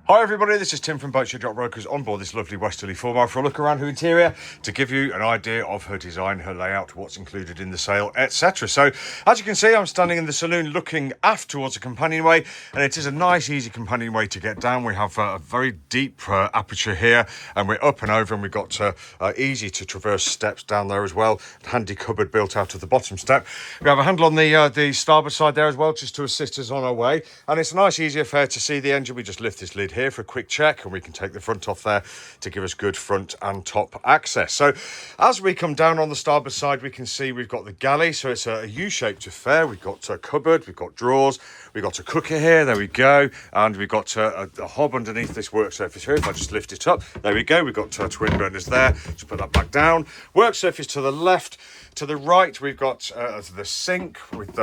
Hi everybody, this is Tim from Boatshed Brokers on board this lovely Westerly Fulmar for a look around her interior to give you an idea of her design, her layout, what's included in the sail, etc. So as you can see, I'm standing in the saloon looking aft towards a companionway, and it is a nice easy companionway to get down. We have a very deep aperture here, and we're up and over, and we've got easy to traverse steps down there as well. Handy cupboard built out of the bottom step. We have a handle on the starboard side there as well, just to assist us on our way, and it's a nice easy affair to see the engine. We just lift this lid here for a quick check, and we can take the front off there to give us good front and top access. So as we come down on the starboard side, we can see we've got the galley, so it's a U-shaped affair. We've got a cupboard, we've got drawers, we've got a cooker here, there we go, and we've got a hob underneath this work surface here. If I just lift it up, there we go, we've got twin burners there. Just put that back down. Work surface to the left. To the right, we've got the sink with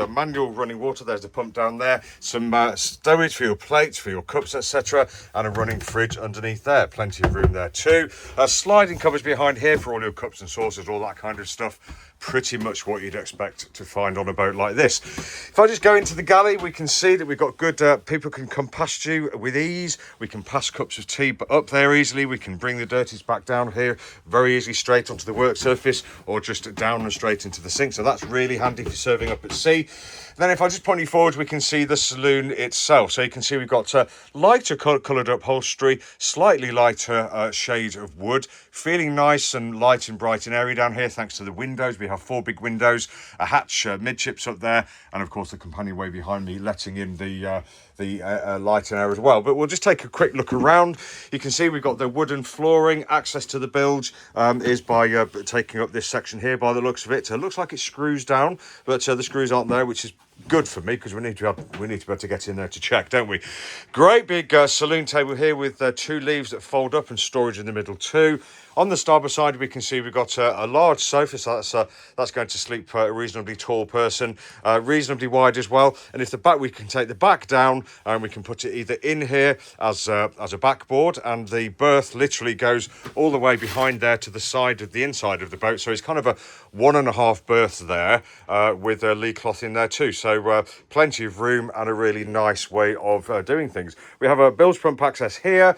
manual running water. There's the pump down there. Some stowage for your plates, for your cups, etc. And a running fridge underneath there. Plenty of room there too. Sliding cupboards behind here for all your cups and saucers, all that kind of stuff. Pretty much what you'd expect to find on a boat like this. If I just go into the galley, we can see that we've got good, people can come past you with ease. We can pass cups of tea up there easily. We can bring the dirties back down here very easily straight onto the work surface, or just down and straight into the sink. So that's really handy for serving up at sea. Then if I just point you forward, we can see the saloon itself. So you can see we've got lighter coloured upholstery, slightly lighter shade of wood, feeling nice and light and bright and airy down here thanks to the windows. We have 4 big windows, a hatch midships up there, and of course the companionway behind me letting in the light and air as well. But we'll just take a quick look around. You can see we've got the wooden flooring. Access to the bilge is by taking up this section here by the looks of it. So it looks like it screws down, but the screws aren't there, which is good for me because we need to be able to get in there to check, don't we? Great big saloon table here with 2 leaves that fold up and storage in the middle too. On the starboard side, we can see we've got a large sofa, so that's going to sleep a reasonably tall person, reasonably wide as well. And if the back, we can take the back down and we can put it either in here as a backboard, and the berth literally goes all the way behind there to the side of the inside of the boat. So it's kind of a 1.5 berth there with a lee cloth in there too. So plenty of room and a really nice way of doing things. We have a bilge pump access here.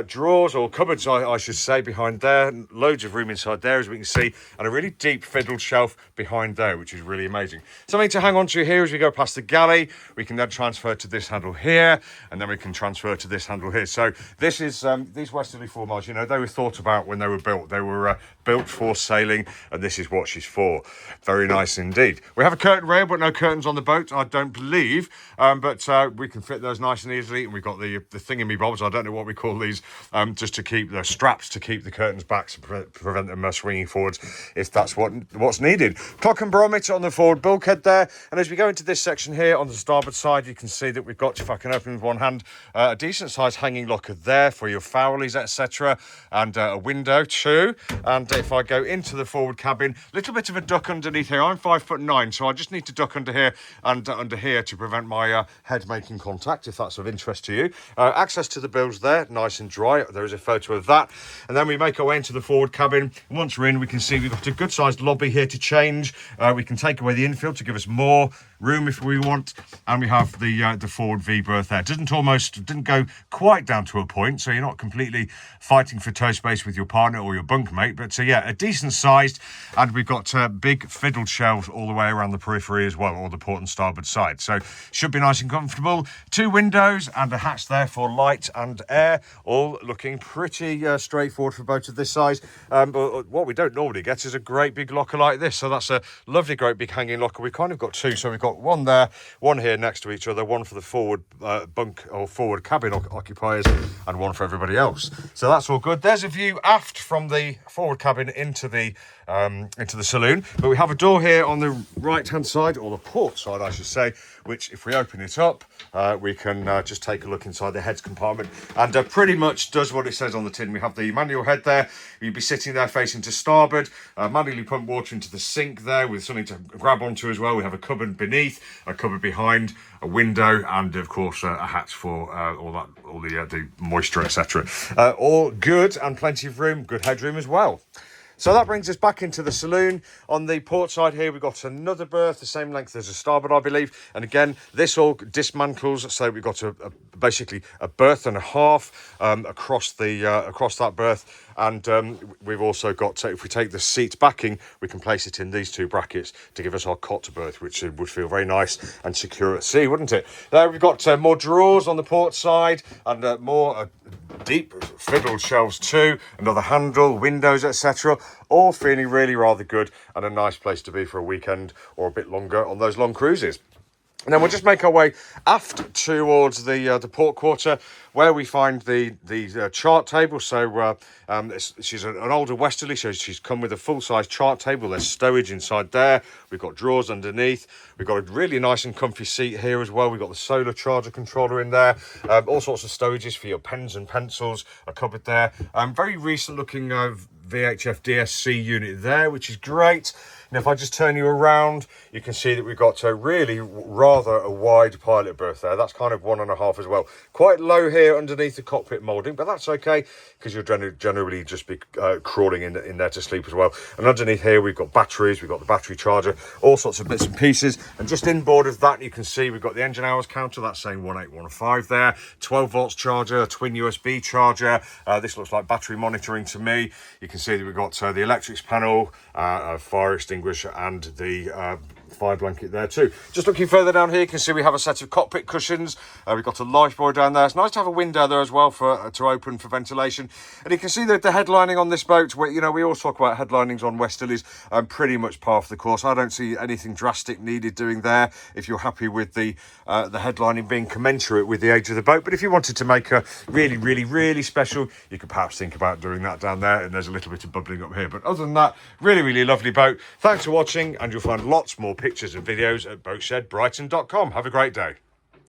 Drawers or cupboards, I should say, behind there. Loads of room inside there, as we can see, and a really deep fiddled shelf behind there, which is really amazing. Something to hang on to here as we go past the galley. We can then transfer to this handle here, and then we can transfer to this handle here. So this is these Westerly Fulmars, you know, they were thought about when they were built. They were built for sailing, and this is what she's for. Very nice indeed. We have a curtain rail, but no curtains on the boat, I don't believe. But we can fit those nice and easily, and we've got the thingamybobs. I don't know what we call these. Just to keep the straps to keep the curtains back to prevent them swinging forwards if that's what's needed. Clock and barometer on the forward bulkhead there, and as we go into this section here on the starboard side, you can see that we've got, if I can open with one hand, a decent sized hanging locker there for your fowlies, etc., and a window too. And if I go into the forward cabin, little bit of a duck underneath here. I'm 5'9", so I just need to duck under here and under here to prevent my head making contact, if that's of interest to you. Access to the bilge there, nice and dry. There is a photo of that. And then we make our way into the forward cabin. Once we're in, we can see we've got a good sized lobby here to change. We can take away the infield to give us more room if we want, and we have the forward V berth there. It didn't go quite down to a point, so you're not completely fighting for toe space with your partner or your bunkmate, but yeah, a decent sized, and we've got big fiddled shelves all the way around the periphery as well, or the port and starboard side, so should be nice and comfortable. 2 windows and a hatch there for light and air, all looking pretty straightforward for boats of this size. But what we don't normally get is a great big locker like this, so that's a lovely great big hanging locker. We've kind of got 2, so we've got one there, one here next to each other, one for the forward bunk or forward cabin occupiers, and one for everybody else. So that's all good. There's a view aft from the forward cabin into the saloon, but we have a door here on the right hand side, or the port side I should say, which if we open it up, we can just take a look inside the heads compartment, and pretty much does what it says on the tin. We have the manual head there. You'd be sitting there facing to starboard, manually pump water into the sink there with something to grab onto as well. We have a cupboard beneath, a cupboard behind, a window, and of course a hatch for all the moisture, etc. All good, and plenty of room, good headroom as well. So that brings us back into the saloon. On the port side here, we've got another berth, the same length as a starboard, I believe. And again, this all dismantles, so we've got basically a berth and a half across that berth. And we've also got, if we take the seat backing, we can place it in these two brackets to give us our cot berth, which would feel very nice and secure at sea, wouldn't it? There we've got more drawers on the port side and more deep fiddled shelves too, another handle, windows, etc. All feeling really rather good and a nice place to be for a weekend or a bit longer on those long cruises. And then we'll just make our way aft towards the port quarter, where we find the chart table. So she's an older Westerly, so she's come with a full-size chart table. There's stowage inside there. We've got drawers underneath. We've got a really nice and comfy seat here as well. We've got the solar charger controller in there. All sorts of stowages for your pens and pencils are covered there. Very recent-looking VHF DSC unit there, which is great. And if I just turn you around, you can see that we've got a really rather a wide pilot berth there. That's kind of 1.5 as well. Quite low here underneath the cockpit moulding, but that's okay because you'll generally just be crawling in there to sleep as well. And underneath here, we've got batteries, we've got the battery charger, all sorts of bits and pieces. And just inboard of that, you can see we've got the engine hours counter. That's saying 1815 there. 12 volts charger, a twin USB charger. This looks like battery monitoring to me. You can see that we've got the electrics panel, a fire extinguisher, and the fire blanket there too. Just looking further down here, you can see we have a set of cockpit cushions. We've got a lifebuoy down there. It's nice to have a window there as well for to open for ventilation. And you can see that the headlining on this boat, where, you know, we always talk about headlinings on Westerlies, pretty much par for the course. I don't see anything drastic needed doing there if you're happy with the headlining being commensurate with the age of the boat. But if you wanted to make a really special, you could perhaps think about doing that down there. And there's a little bit of bubbling up here. But other than that, really lovely boat. Thanks for watching, and you'll find lots more pictures and videos at boatshedbrighton.com. Have a great day.